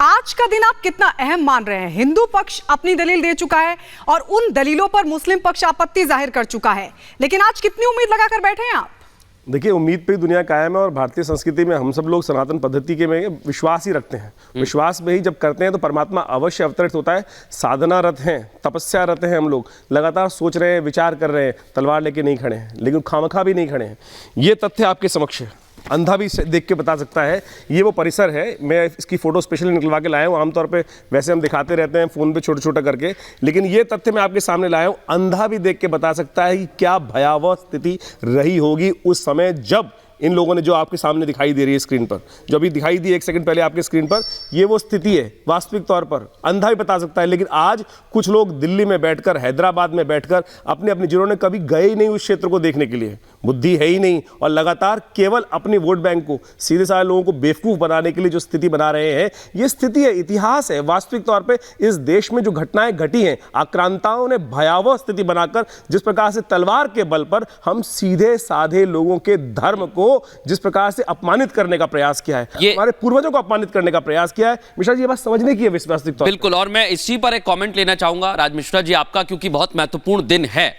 आज का दिन आप कितना अहम मान रहे हैं? हिंदू पक्ष अपनी दलील दे चुका है और उन दलीलों पर मुस्लिम पक्ष आपत्ति जाहिर कर चुका है, लेकिन आज कितनी उम्मीद लगाकर बैठे हैं आप? देखिए, उम्मीद पे ही दुनिया कायम है और भारतीय संस्कृति में हम सब लोग सनातन पद्धति के में विश्वास ही रखते हैं। विश्वास में ही जब करते हैं तो परमात्मा अवश्य अवतरित होता है। साधनारत हैं, तपस्यारत हैं, हम लोग लगातार सोच रहे हैं, विचार कर रहे हैं, तलवार लेके नहीं खड़े हैं, लेकिन खामखा भी नहीं खड़े हैं। ये तथ्य आपके समक्ष है, अंधा भी देख के बता सकता है। ये वो परिसर है, मैं इसकी फ़ोटो स्पेशली निकलवा के लाया हूँ। आमतौर पे वैसे हम दिखाते रहते हैं फ़ोन पे छोटा छोटा करके, लेकिन ये तथ्य मैं आपके सामने लाया हूँ। अंधा भी देख के बता सकता है कि क्या भयावह स्थिति रही होगी उस समय जब इन लोगों ने, जो आपके सामने दिखाई दे रही है स्क्रीन पर, जो अभी दिखाई दी 1 सेकंड पहले आपके स्क्रीन पर, ये वो स्थिति है वास्तविक तौर पर। अंधा भी बता सकता है। लेकिन आज कुछ लोग दिल्ली में बैठकर, हैदराबाद में बैठकर, अपने अपने, जिन्होंने कभी गए ही नहीं उस क्षेत्र को देखने के लिए, बुद्धि है ही नहीं, और लगातार केवल अपने वोट बैंक को, सीधे साधे लोगों को बेवकूफ़ बनाने के लिए जो स्थिति बना रहे हैं, ये स्थिति है, इतिहास है। वास्तविक तौर पर इस देश में जो घटनाएं घटी हैं, आक्रांताओं ने भयावह स्थिति बनाकर, जिस प्रकार से तलवार के बल पर हम सीधे साधे लोगों के धर्म को जिस प्रकार से अपमानित करने का प्रयास किया है, हमारे पूर्वजों को अपमानित करने का प्रयास किया है। मिश्रा जी, ये बात समझने की है वास्तविक तौर। बिल्कुल, और मैं इसी पर एक कमेंट लेना चाहूंगा राज मिश्रा जी आपका, क्योंकि बहुत महत्वपूर्ण दिन है,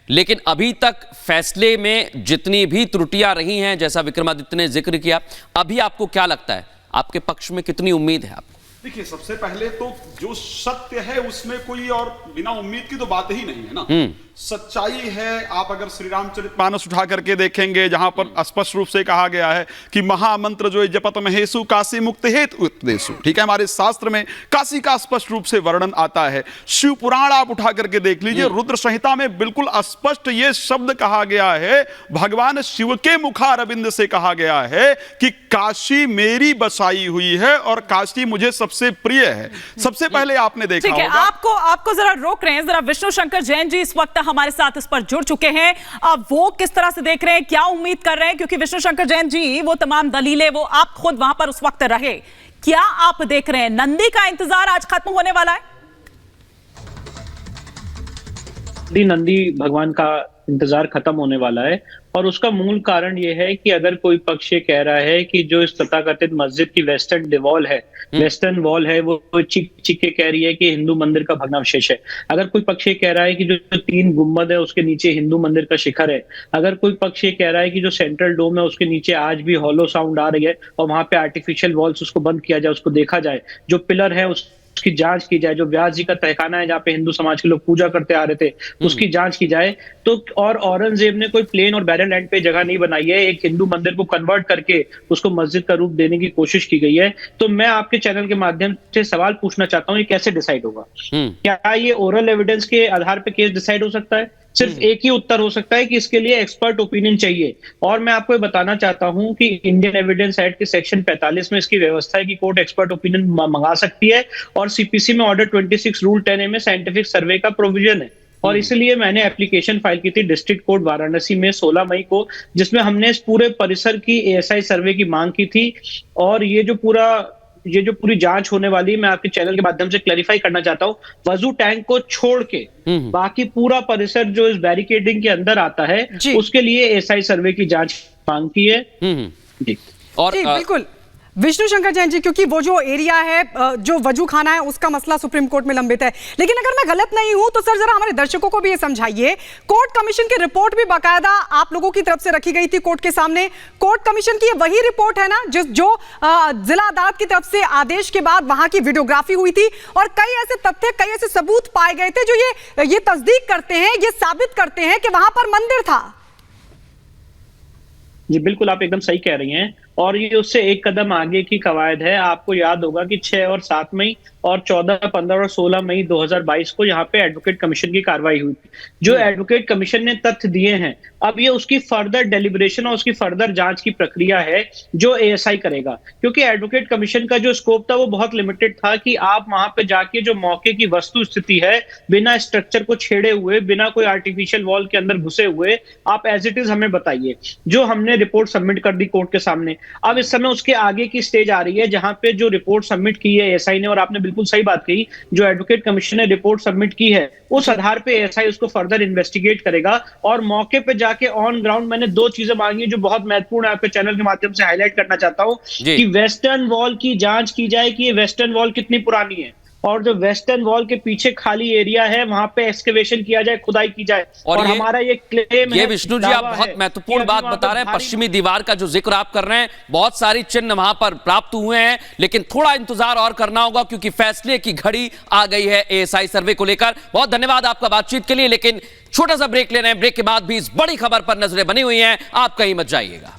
लेकिन अभी तक फैसले में जितनी भी त्रुटियां रही हैं, जैसा विक्रमादित्य ने जिक्र किया, अभी आपको क्या लगता है, आपके पक्ष में कितनी उम्मीद है? आप देखिए, सबसे पहले तो जो सत्य है उसमें कोई और बिना उम्मीद की तो बात ही नहीं है ना। सच्चाई है। आप अगर श्री रामचरितमानस उठा करके देखेंगे, जहां पर स्पष्ट रूप से कहा गया है कि महामंत्र जो जपत महेशु काशी मुक्त हेतु उपदेशु, ठीक है, हमारे शास्त्र में काशी का स्पष्ट रूप से वर्णन आता है। शिव पुराण आप उठा करके देख लीजिए, रुद्र संहिता में बिल्कुल स्पष्ट ये शब्द कहा गया है, भगवान शिव के मुखारविंद से कहा गया है कि काशी मेरी बसाई हुई है और काशी मुझे सबसे प्रिय है। सबसे पहले आपने देखा होगा, आपको जरा रोक रहे हैं, जरा विष्णु शंकर जैन जी इस वक्त हमारे साथ इस पर जुड़ चुके हैं। अब वो किस तरह से देख रहे हैं, क्या उम्मीद कर रहे हैं, क्योंकि विष्णु शंकर जैन जी वो तमाम दलीलें, वो आप खुद वहां पर उस वक्त रहे, क्या आप देख रहे हैं नंदी का इंतजार आज खत्म होने वाला है? नंदी भगवान का इंतजार खत्म होने वाला है, और उसका मूल कारण यह है कि अगर कोई पक्ष ये कह रहा है कि जो इस तथाकथित मस्जिद की वेस्टर्न वॉल है वो चीख चीख के कह रही है कि हिंदू मंदिर का भग्नावशेष है, अगर कोई पक्ष ये कह रहा है कि जो 3 गुंबद है उसके नीचे हिंदू मंदिर का शिखर है, अगर कोई पक्ष ये कह रहा है कि जो सेंट्रल डोम है उसके नीचे आज भी हॉलो साउंड आ रही है और वहां पे आर्टिफिशियल वॉल्स, उसको बंद किया जाए, उसको देखा जाए, जो पिलर है उसकी जांच की जाए, जो व्यास जी का तहखाना है जहाँ पे हिंदू समाज के लोग पूजा करते आ रहे थे उसकी जांच की जाए, तो और औरंगजेब ने कोई प्लेन और बैरल लैंड पे जगह नहीं बनाई है, एक हिंदू मंदिर को कन्वर्ट करके उसको मस्जिद का रूप देने की कोशिश की गई है। तो मैं आपके चैनल के माध्यम से सवाल पूछना चाहता हूँ, ये कैसे डिसाइड होगा? क्या ये ओरल एविडेंस के आधार पे केस डिसाइड हो सकता है? सिर्फ एक ही उत्तर हो सकता है कि इसके लिए एक्सपर्ट ओपिनियन चाहिए। और मैं आपको बताना चाहता हूं कि इंडियन एविडेंस एक्ट के सेक्शन 45 में इसकी व्यवस्था है कि कोर्ट एक्सपर्ट ओपिनियन मंगा सकती है, और सीपीसी में ऑर्डर 26 रूल 10A में साइंटिफिक सर्वे का प्रोविजन है। और इसलिए मैंने एप्लीकेशन फाइल की थी डिस्ट्रिक्ट कोर्ट वाराणसी में 16 मई को, जिसमें हमने इस पूरे परिसर की ASI सर्वे की मांग की थी। और ये जो पूरी जांच होने वाली है, मैं आपके चैनल के माध्यम से क्लैरिफाई करना चाहता हूँ, वजू टैंक को छोड़ के बाकी पूरा परिसर जो इस बैरिकेडिंग के अंदर आता है उसके लिए ASI सर्वे की जांच मांग की है। जी, बिल्कुल विष्णु शंकर जैन जी, क्योंकि वो जो एरिया है, जो वजू खाना है, उसका मसला सुप्रीम कोर्ट में लंबित है। लेकिन अगर मैं गलत नहीं हूं तो सर जरा हमारे दर्शकों को भी ये समझाइए, कोर्ट कमीशन की रिपोर्ट भी बाकायदा आप लोगों की तरफ से रखी गई थी कोर्ट के सामने। कोर्ट कमीशन की वही रिपोर्ट है ना जो जिला अदालत की तरफ से आदेश के बाद वहां की वीडियोग्राफी हुई थी, और कई ऐसे तथ्य, कई ऐसे सबूत पाए गए थे जो ये तस्दीक करते हैं, ये साबित करते हैं कि वहां पर मंदिर था। जी बिल्कुल, आप एकदम सही कह रही हैं, और ये उससे एक कदम आगे की कवायद है। आपको याद होगा कि 6 और 7 मई और 14, 15 और 16 मई 2022 को यहाँ पे एडवोकेट कमीशन की कार्रवाई हुई थी। जो एडवोकेट कमीशन ने तथ्य दिए हैं, अब ये उसकी फर्दर डेलिब्रेशन और उसकी फर्दर जांच की प्रक्रिया है जो ASI करेगा, क्योंकि एडवोकेट कमीशन का जो स्कोप था वो बहुत लिमिटेड था कि आप वहां पे जाके जो मौके की वस्तु स्थिति है, बिना स्ट्रक्चर को छेड़े हुए, बिना कोई आर्टिफिशियल वॉल के अंदर घुसे हुए, आप एज इट इज हमें बताइए। जो हमने रिपोर्ट सबमिट कर दी कोर्ट के सामने, अब इस समय उसके आगे की स्टेज आ रही है, जहां पे जो रिपोर्ट सबमिट की है एएसआई ने, और आपने बिल्कुल सही बात कही, जो एडवोकेट कमीशन ने रिपोर्ट सबमिट की है उस आधार पे एएसआई उसको फर्दर इन्वेस्टिगेट करेगा। और मौके पे जाके ऑन ग्राउंड मैंने 2 चीजें मांगी जो बहुत महत्वपूर्ण है, आपके चैनल के माध्यम से हाईलाइट करना चाहता हूं कि वेस्टर्न वॉल की जांच की जाए कि ये वेस्टर्न वॉल कितनी पुरानी है, और जो वेस्टर्न वॉल के पीछे खाली एरिया है वहां पे एक्सकेवेशन किया जाए, खुदाई की जाए। और हमारा ये क्लेम है, ये विष्णु जी आप बहुत महत्वपूर्ण बात बता रहे हैं। पश्चिमी दीवार का जो जिक्र आप कर रहे हैं, बहुत सारी चिन्ह वहां पर प्राप्त हुए हैं, लेकिन थोड़ा इंतजार और करना होगा क्योंकि फैसले की घड़ी आ गई है एएसआई सर्वे को लेकर। बहुत धन्यवाद आपका बातचीत के लिए, लेकिन छोटा सा ब्रेक ले रहे हैं। ब्रेक के बाद भी इस बड़ी खबर पर नजरें बनी हुई हैं, आप कहीं मत जाइएगा।